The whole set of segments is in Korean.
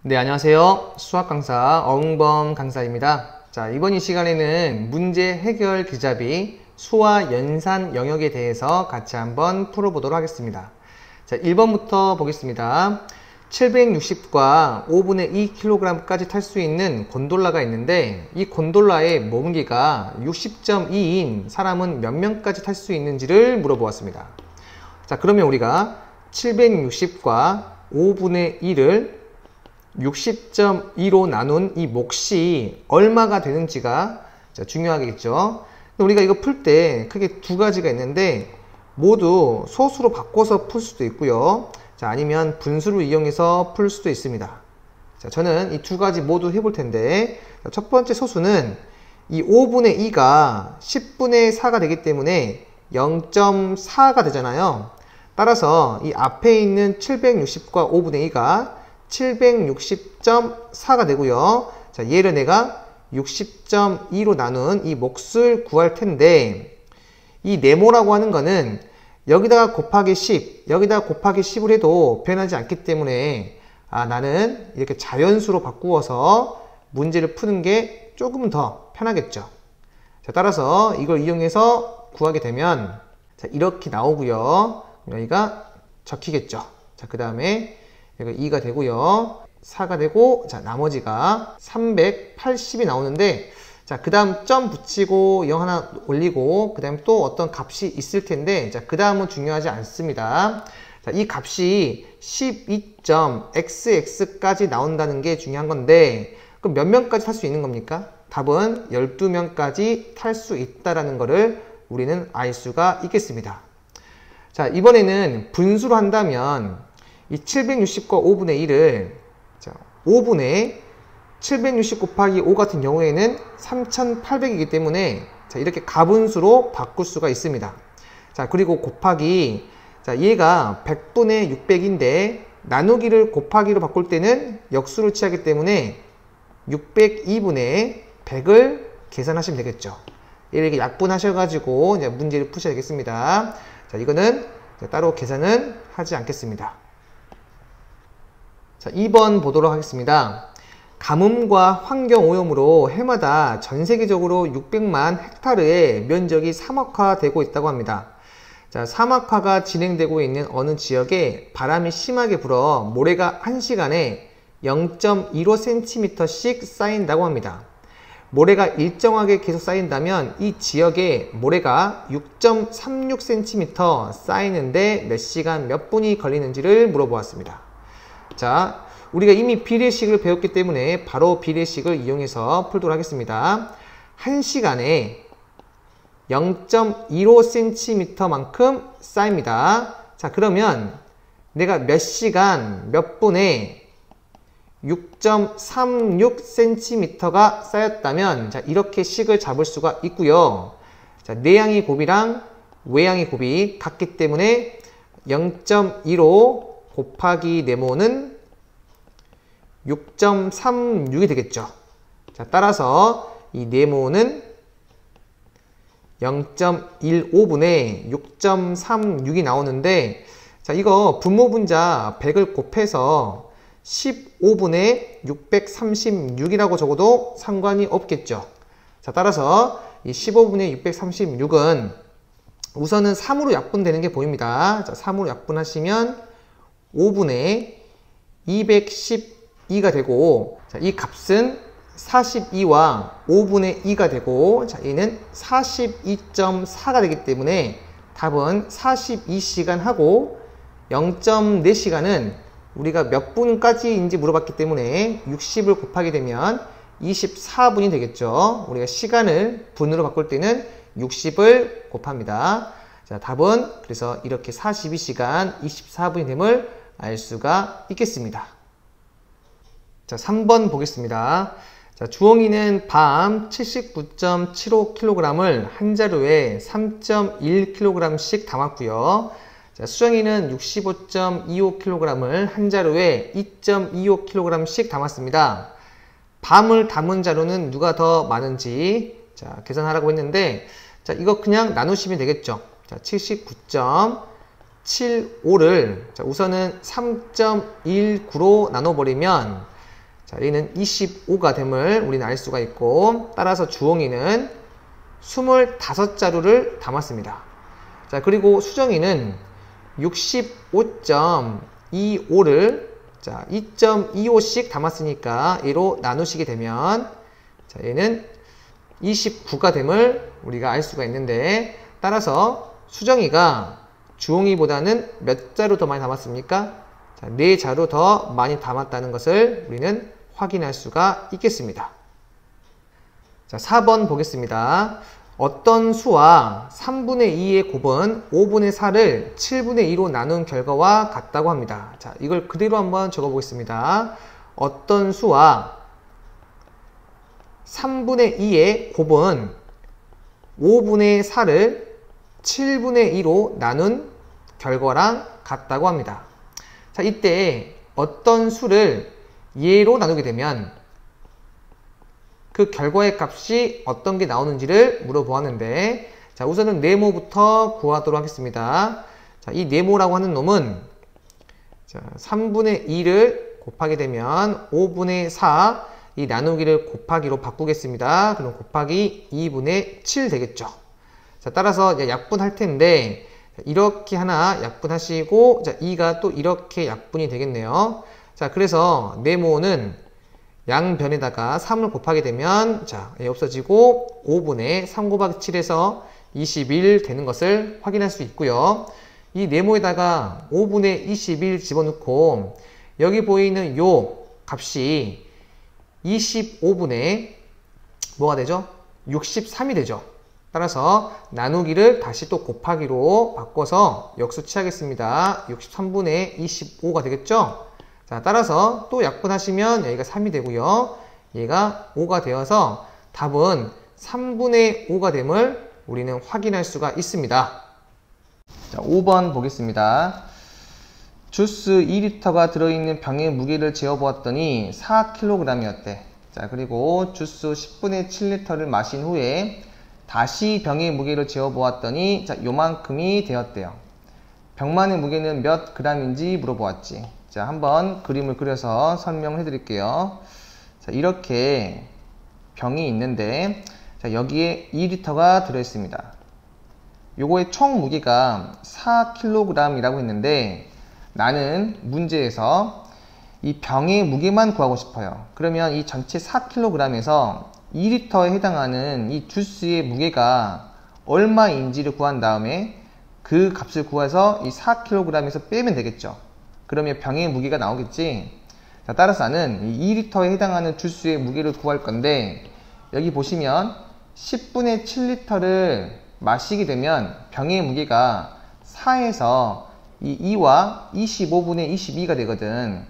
네, 안녕하세요. 수학 강사 어흥범 강사입니다. 자, 이번 이 시간에는 문제 해결 기잡이 수와 연산 영역에 대해서 같이 한번 풀어보도록 하겠습니다. 자, 1번부터 보겠습니다. 760과 5분의 2kg까지 탈 수 있는 곤돌라가 있는데 이 곤돌라의 몸무게가 60.2인 사람은 몇 명까지 탈 수 있는지를 물어보았습니다. 자, 그러면 우리가 760과 5분의 1을 60.2로 나눈 이 몫이 얼마가 되는지가 중요하겠죠. 우리가 이거 풀 때 크게 두 가지가 있는데 모두 소수로 바꿔서 풀 수도 있고요. 자, 아니면 분수를 이용해서 풀 수도 있습니다. 자, 저는 이 두 가지 모두 해볼 텐데 첫 번째 소수는 이 5분의 2가 10분의 4가 되기 때문에 0.4가 되잖아요. 따라서 이 앞에 있는 760과 5분의 2가 760.4가 되고요. 자, 얘를 내가 60.2로 나눈 이 몫을 구할 텐데 이 네모라고 하는 거는 여기다가 곱하기 10, 여기다가 곱하기 10을 해도 변하지 않기 때문에 나는 이렇게 자연수로 바꾸어서 문제를 푸는 게 조금 더 편하겠죠. 자, 따라서 이걸 이용해서 구하게 되면 자, 이렇게 나오고요. 여기가 적히겠죠. 자, 그 다음에 여기 2가 되고요. 4가 되고, 자, 나머지가 380이 나오는데, 자, 그 다음 점 붙이고 0 하나 올리고, 그 다음에 또 어떤 값이 있을 텐데, 자, 그 다음은 중요하지 않습니다. 자, 이 값이 12.xx까지 나온다는 게 중요한 건데, 그럼 몇 명까지 탈 수 있는 겁니까? 답은 12명까지 탈 수 있다라는 거를 우리는 알 수가 있겠습니다. 자, 이번에는 분수로 한다면, 이 760과 5분의 1을 5분의 760 곱하기 5 같은 경우에는 3800이기 때문에 자, 이렇게 가분수로 바꿀 수가 있습니다. 자, 그리고 곱하기 자, 얘가 100분의 600인데 나누기를 곱하기로 바꿀 때는 역수를 취하기 때문에 602분의 100을 계산하시면 되겠죠. 이렇게 약분하셔가지고 이제 문제를 푸셔야 되겠습니다. 자, 이거는 따로 계산은 하지 않겠습니다. 자, 2번 보도록 하겠습니다. 가뭄과 환경오염으로 해마다 전 세계적으로 600만 헥타르의 면적이 사막화되고 있다고 합니다. 자, 사막화가 진행되고 있는 어느 지역에 바람이 심하게 불어 모래가 1시간에 0.15cm씩 쌓인다고 합니다. 모래가 일정하게 계속 쌓인다면 이 지역에 모래가 6.36cm 쌓이는데 몇 시간 몇 분이 걸리는지를 물어보았습니다. 자, 우리가 이미 비례식을 배웠기 때문에 바로 비례식을 이용해서 풀도록 하겠습니다. 1시간에 0.15cm만큼 쌓입니다. 자, 그러면 내가 몇 시간 몇 분에 6.36cm가 쌓였다면 자, 이렇게 식을 잡을 수가 있고요. 자, 내양의 곱이랑 외양의 곱이 같기 때문에 0.15 곱하기 네모는 6.36이 되겠죠. 자, 따라서 이 네모는 0.15분의 6.36이 나오는데 자, 이거 분모분자 100을 곱해서 15분의 636이라고 적어도 상관이 없겠죠. 자, 따라서 이 15분의 636은 우선은 3으로 약분되는 게 보입니다. 자, 3으로 약분하시면 5분의 212가 되고 자, 이 값은 42와 5분의 2가 되고 자, 얘는 42.4가 되기 때문에 답은 42시간 하고 0.4시간은 우리가 몇 분까지인지 물어봤기 때문에 60을 곱하게 되면 24분이 되겠죠. 우리가 시간을 분으로 바꿀 때는 60을 곱합니다. 자, 답은 그래서 이렇게 42시간 24분이 됨을 알 수가 있겠습니다. 자, 3번 보겠습니다. 자, 주홍이는 밤 79.75kg을 한 자루에 3.1kg씩 담았고요. 자, 수정이는 65.25kg을 한 자루에 2.25kg씩 담았습니다. 밤을 담은 자루는 누가 더 많은지 자, 계산하라고 했는데 자, 이거 그냥 나누시면 되겠죠. 자, 79.75를 자, 우선은 3.19로 나눠버리면 자, 얘는 25가 됨을 우리는 알 수가 있고, 따라서 주홍이는 25자루를 담았습니다. 자, 그리고 수정이는 65.25를 자, 2.25씩 담았으니까 얘로 나누시게 되면 자, 얘는 29가 됨을 우리가 알 수가 있는데, 따라서 수정이가 주홍이보다는 몇 자루 더 많이 담았습니까? 자, 4자루 더 많이 담았다는 것을 우리는 확인할 수가 있겠습니다. 자, 4번 보겠습니다. 어떤 수와 3분의 2의 곱은 5분의 4를 7분의 2로 나눈 결과와 같다고 합니다. 자, 이걸 그대로 한번 적어 보겠습니다. 어떤 수와 3분의 2의 곱은 5분의 4를 7분의 2로 나눈 결과랑 같다고 합니다. 자, 이때 어떤 수를 예로 나누게 되면 그 결과의 값이 어떤 게 나오는지를 물어보았는데, 자, 우선은 네모부터 구하도록 하겠습니다. 자, 이 네모라고 하는 놈은 자, 3분의 2를 곱하게 되면 5분의 4, 이 나누기를 곱하기로 바꾸겠습니다. 그럼 곱하기 2분의 7 되겠죠. 자, 따라서 이제 약분할 텐데, 이렇게 하나 약분하시고, 자, 2가 또 이렇게 약분이 되겠네요. 자, 그래서 네모는 양변에다가 3을 곱하게 되면 자, 없어지고 5분의 3 곱하기 7에서 21 되는 것을 확인할 수 있고요. 이 네모에다가 5분의 21 집어넣고 여기 보이는 요 값이 25분의 뭐가 되죠? 63이 되죠. 따라서 나누기를 다시 또 곱하기로 바꿔서 역수 취하겠습니다. 63분의 25가 되겠죠? 자, 따라서 또 약분하시면 여기가 3이 되고요. 얘가 5가 되어서 답은 3분의 5가 됨을 우리는 확인할 수가 있습니다. 자, 5번 보겠습니다. 주스 2리터가 들어있는 병의 무게를 재어보았더니 4kg이었대. 자, 그리고 주스 10분의 7리터를 마신 후에 다시 병의 무게를 재어보았더니 자, 요만큼이 되었대요. 병만의 무게는 몇 g인지 물어보았지. 자, 한번 그림을 그려서 설명을 해드릴게요. 자, 이렇게 병이 있는데, 자, 여기에 2리터가 들어있습니다. 요거의 총 무게가 4kg이라고 했는데, 나는 문제에서 이 병의 무게만 구하고 싶어요. 그러면 이 전체 4kg에서 2리터에 해당하는 이 주스의 무게가 얼마인지를 구한 다음에 그 값을 구해서 이 4kg에서 빼면 되겠죠. 그러면 병의 무게가 나오겠지. 자, 따라서 나는 이 2리터에 해당하는 주스의 무게를 구할 건데, 여기 보시면 10분의 7리터를 마시게 되면 병의 무게가 4에서 이 2와 25분의 22가 되거든.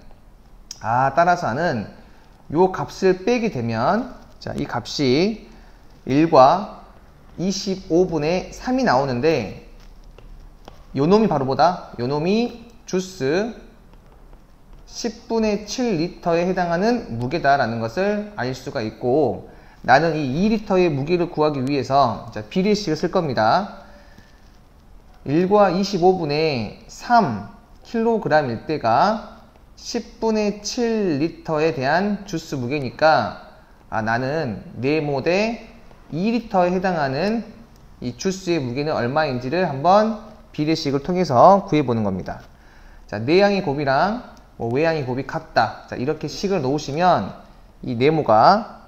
아, 따라서 나는 요 값을 빼게 되면 자, 이 값이 1과 25분의 3이 나오는데, 요 놈이 바로 뭐다? 요 놈이 주스 10분의 7리터에 해당하는 무게다라는 것을 알 수가 있고, 나는 이 2리터의 무게를 구하기 위해서 자, 비례식을 쓸 겁니다. 1과 25분의 3kg일 때가 10분의 7리터에 대한 주스 무게니까 아, 나는 네모 대 2리터에 해당하는 이 주스의 무게는 얼마인지를 한번 비례식을 통해서 구해보는 겁니다. 자, 내양의 곱이랑 외양의 곱이 같다. 자, 이렇게 식을 놓으시면 이 네모가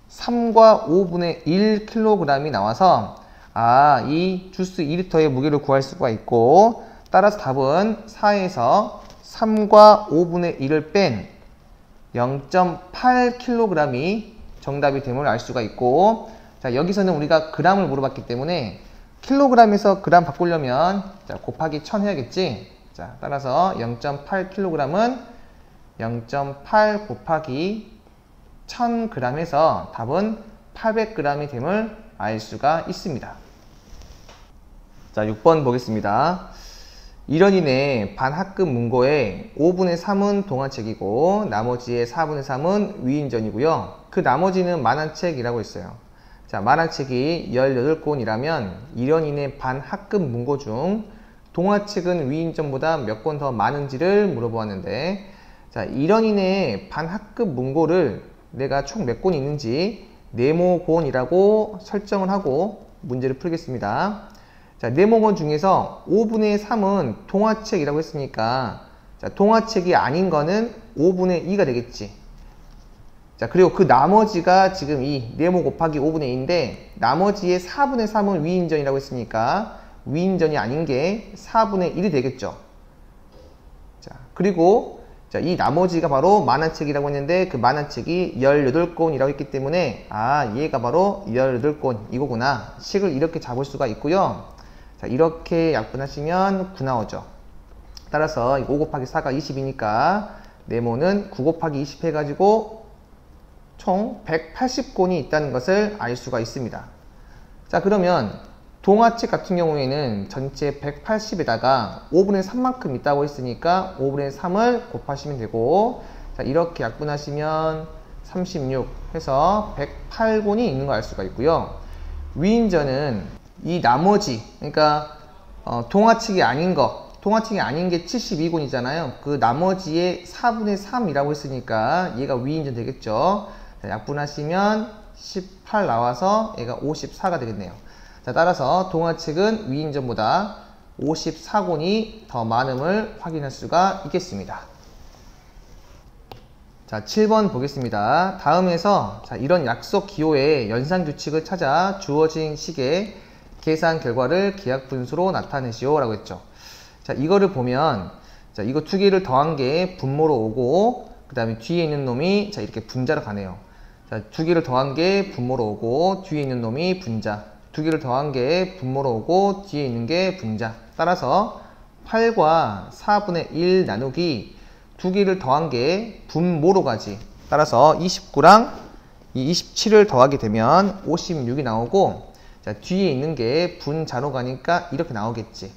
3과 5분의 1kg이 나와서 아, 이 주스 2리터의 무게를 구할 수가 있고, 따라서 답은 4에서 3과 5분의 1을 뺀 0.8kg이 정답이 됨을 알 수가 있고, 자, 여기서는 우리가 g을 물어봤기 때문에 kg에서 g 바꾸려면 자, 곱하기 1000 해야겠지. 자, 따라서 0.8kg은 0.8 곱하기 1000g 해서 답은 800g이 됨을 알 수가 있습니다. 자, 6번 보겠습니다. 1원인의 반학급 문고의 5분의 3은 동화책이고 나머지의 4분의 3은 위인전이고요. 그 나머지는 만화책이라고 했어요. 자, 만화책이 18권이라면 1원인의 반학급 문고 중 동화책은 위인전보다 몇 권 더 많은지를 물어보았는데, 자, 1원이내 반학급 문고를 내가 총 몇 권 있는지 네모곤이라고 설정을 하고 문제를 풀겠습니다. 자, 네모곤 중에서 5분의 3은 동화책이라고 했으니까 자, 동화책이 아닌 거는 5분의 2가 되겠지. 자, 그리고 그 나머지가 지금 이 네모 곱하기 5분의 2인데 나머지의 4분의 3은 위인전이라고 했으니까 위인전이 아닌 게 4분의 1이 되겠죠. 자, 그리고 자, 이 나머지가 바로 만화책이라고 했는데 그 만화책이 18권이라고 했기 때문에 아, 얘가 바로 18권 이거구나. 식을 이렇게 잡을 수가 있고요. 자, 이렇게 약분하시면 9 나오죠. 따라서 5 곱하기 4가 20이니까 네모는 9 곱하기 20 해가지고 총 180권이 있다는 것을 알 수가 있습니다. 자, 그러면 동화책 같은 경우에는 전체 180에다가 5분의 3만큼 있다고 했으니까 5분의 3을 곱하시면 되고 자, 이렇게 약분하시면 36 해서 108권이 있는 걸 알 수가 있고요. 위인전은 이 나머지 그러니까 동화책이 아닌 거 동화책이 아닌 게 72권이잖아요. 그 나머지의 4분의 3이라고 했으니까 얘가 위인전 되겠죠. 자, 약분하시면 18 나와서 얘가 54가 되겠네요. 자, 따라서 동화책은 위인전보다 54권이 더 많음을 확인할 수가 있겠습니다. 자, 7번 보겠습니다. 다음에서 자, 이런 약속 기호의 연산규칙을 찾아 주어진 식의 계산 결과를 기하 분수로 나타내시오 라고 했죠. 자, 이거를 보면 자, 이거 두 개를 더한 게 분모로 오고 그 다음에 뒤에 있는 놈이 자, 이렇게 분자로 가네요. 자, 두 개를 더한 게 분모로 오고 뒤에 있는 놈이 분자, 두 개를 더한 게 분모로 오고 뒤에 있는 게 분자. 따라서 8과 4분의 1 나누기 두 개를 더한 게 분모로 가지. 따라서 29랑 이 27을 더하게 되면 56이 나오고 자, 뒤에 있는 게 분자로 가니까 이렇게 나오겠지.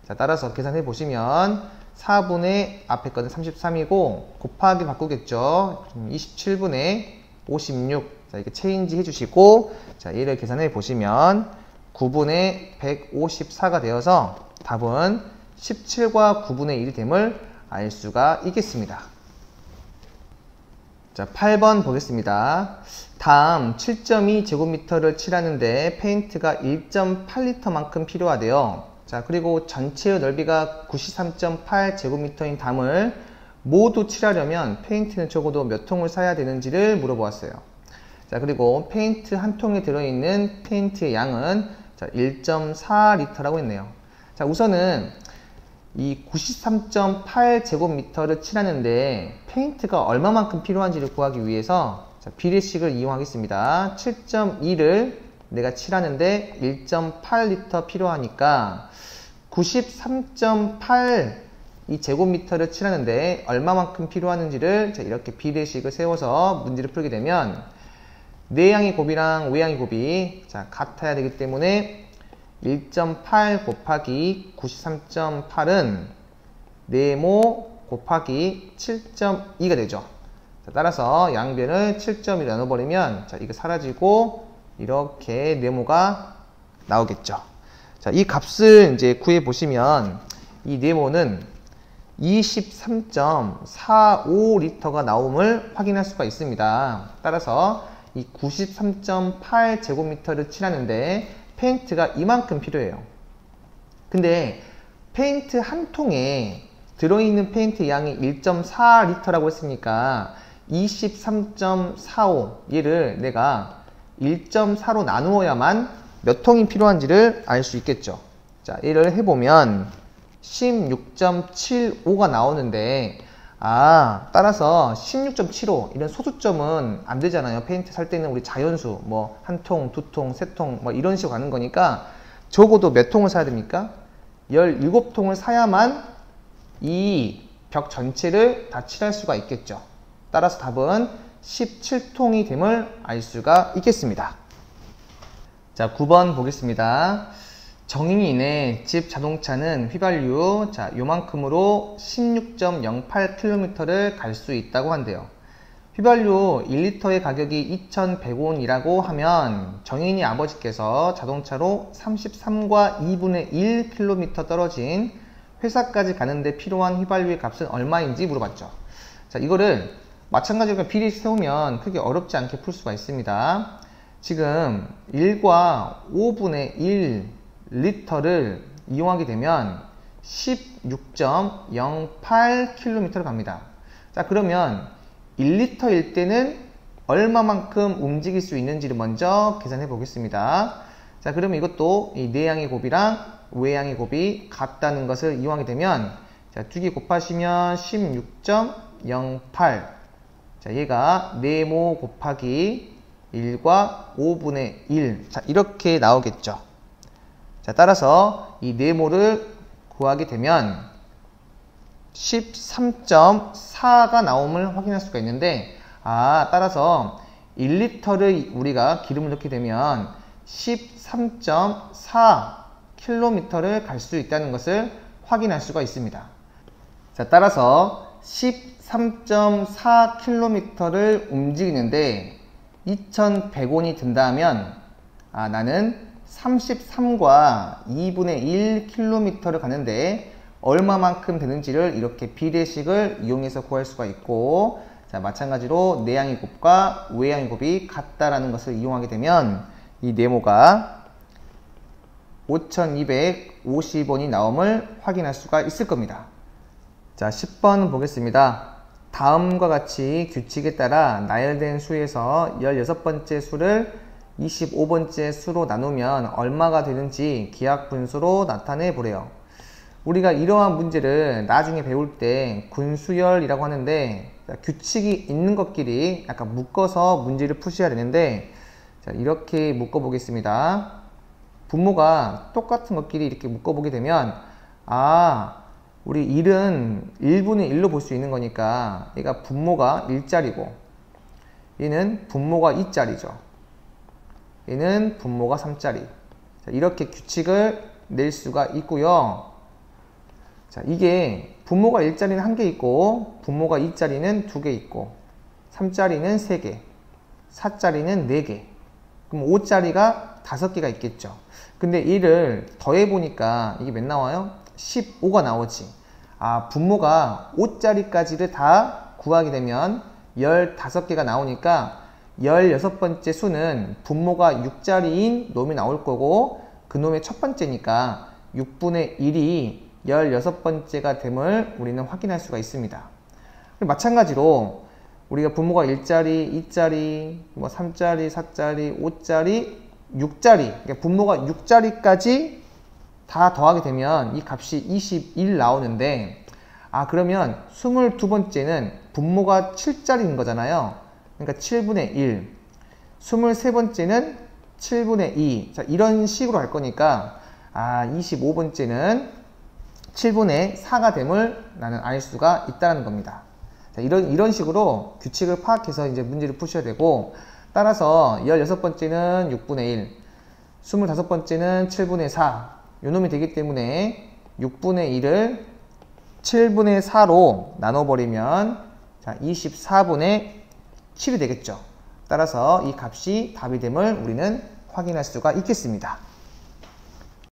자, 따라서 계산해 보시면 4분의 앞에 거는 33이고 곱하기 바꾸겠죠. 27분의 56. 자, 이렇게 체인지 해주시고 자, 얘를 계산해 보시면 9분의 154가 되어서 답은 17과 9분의 1이 됨을 알 수가 있겠습니다. 자, 8번 보겠습니다. 다음 7.2제곱미터를 칠하는데 페인트가 1.8리터만큼 필요하대요. 자, 그리고 전체의 넓이가 93.8제곱미터인 담을 모두 칠하려면 페인트는 적어도 몇 통을 사야 되는지를 물어보았어요. 자, 그리고 페인트 한 통에 들어있는 페인트의 양은 자, 1.4리터라고 했네요. 자, 우선은 이 93.8제곱미터를 칠하는데 페인트가 얼마만큼 필요한지를 구하기 위해서 자, 비례식을 이용하겠습니다. 7.2를 내가 칠하는데 1.8리터 필요하니까 93.8 이 제곱미터를 칠하는데 얼마만큼 필요하는지를 자, 이렇게 비례식을 세워서 문제를 풀게 되면 내양의 곱이랑 외양의 곱이 자, 같아야 되기 때문에 1.8 곱하기 93.8은 네모 곱하기 7.2가 되죠. 자, 따라서 양변을 7.2로 나눠버리면 자, 이거 사라지고 이렇게 네모가 나오겠죠. 자, 이 값을 이제 구해 보시면 이 네모는 23.45리터가 나옴을 확인할 수가 있습니다. 따라서 이 93.8제곱미터를 칠하는데 페인트가 이만큼 필요해요. 근데 페인트 한 통에 들어있는 페인트 양이 1.4리터라고 했으니까 23.45 얘를 내가 1.4로 나누어야만 몇 통이 필요한지를 알 수 있겠죠. 자, 얘를 해보면 16.75가 나오는데 따라서 16.75 이런 소수점은 안 되잖아요. 페인트 살 때는 우리 자연수 뭐 한 통, 두 통, 세 통 뭐 이런 식으로 가는 거니까 적어도 몇 통을 사야 됩니까? 17통을 사야만 이 벽 전체를 다 칠할 수가 있겠죠. 따라서 답은 17통이 됨을 알 수가 있겠습니다. 자, 9번 보겠습니다. 정인이네 집 자동차는 휘발유 자 요만큼으로 16.08km를 갈 수 있다고 한대요. 휘발유 1리터의 가격이 2,100원이라고 하면 정인이 아버지께서 자동차로 33과 2분의 1km 떨어진 회사까지 가는데 필요한 휘발유의 값은 얼마인지 물어봤죠. 자, 이거를 마찬가지로 비례 세우면 크게 어렵지 않게 풀 수가 있습니다. 지금 1과 5분의 1 리터를 이용하게 되면 16.08km를 갑니다. 자, 그러면 1리터일 때는 얼마만큼 움직일 수 있는지를 먼저 계산해 보겠습니다. 자, 그러면 이것도 이 내양의 곱이랑 외양의 곱이 같다는 것을 이용하게 되면, 자, 두 개 곱하시면 16.08. 자, 얘가 네모 곱하기 1과 5분의 1. 자, 이렇게 나오겠죠. 자, 따라서 이 네모를 구하게 되면 13.4가 나옴을 확인할 수가 있는데, 따라서 1리터를 우리가 기름을 넣게 되면 13.4km를 갈 수 있다는 것을 확인할 수가 있습니다. 자, 따라서 13.4km를 움직이는데 2,100원이 든다면, 나는 33과 2분의 1km를 가는데 얼마만큼 되는지를 이렇게 비례식을 이용해서 구할 수가 있고, 자, 마찬가지로 내양의 곱과 외양의 곱이 같다라는 것을 이용하게 되면 이 네모가 5,250원이 나옴을 확인할 수가 있을 겁니다. 자, 10번 보겠습니다. 다음과 같이 규칙에 따라 나열된 수에서 16번째 수를 25번째 수로 나누면 얼마가 되는지 기하 분수로 나타내 보래요. 우리가 이러한 문제를 나중에 배울 때 군수열이라고 하는데, 규칙이 있는 것끼리 약간 묶어서 문제를 푸셔야 되는데, 자, 이렇게 묶어 보겠습니다. 분모가 똑같은 것끼리 이렇게 묶어 보게 되면, 우리 1은 1분의 1로 볼 수 있는 거니까 얘가 분모가 1짜리고, 얘는 분모가 2짜리죠. 얘는 분모가 3짜리. 자, 이렇게 규칙을 낼 수가 있고요. 자, 이게 분모가 1짜리는 1개 있고, 분모가 2짜리는 2개 있고, 3짜리는 3개, 4짜리는 4개, 그럼 5짜리가 5개가 있겠죠. 근데 이를 더해보니까 이게 몇 나와요? 15가 나오지. 분모가 5짜리까지를 다 구하게 되면 15개가 나오니까 16번째 수는 분모가 6짜리인 놈이 나올 거고, 그 놈의 첫 번째니까 6분의 1이 16번째가 됨을 우리는 확인할 수가 있습니다. 마찬가지로 우리가 분모가 1짜리, 2짜리, 3짜리, 4짜리, 5짜리, 6짜리, 그러니까 분모가 6짜리까지 다 더하게 되면 이 값이 21 나오는데, 그러면 22번째는 분모가 7짜리인 거잖아요. 그러니까 7분의 1. 23번째는 7분의 2. 자, 이런 식으로 할 거니까 25번째는 7분의 4가 됨을 나는 알 수가 있다는 겁니다. 자, 이런 식으로 규칙을 파악해서 이제 문제를 푸셔야 되고, 따라서 16번째는 6분의 1, 25번째는 7분의 4, 요 놈이 되기 때문에 6분의 1을 7분의 4로 나눠버리면, 자, 24분의 7이 되겠죠. 따라서 이 값이 답이 됨을 우리는 확인할 수가 있겠습니다.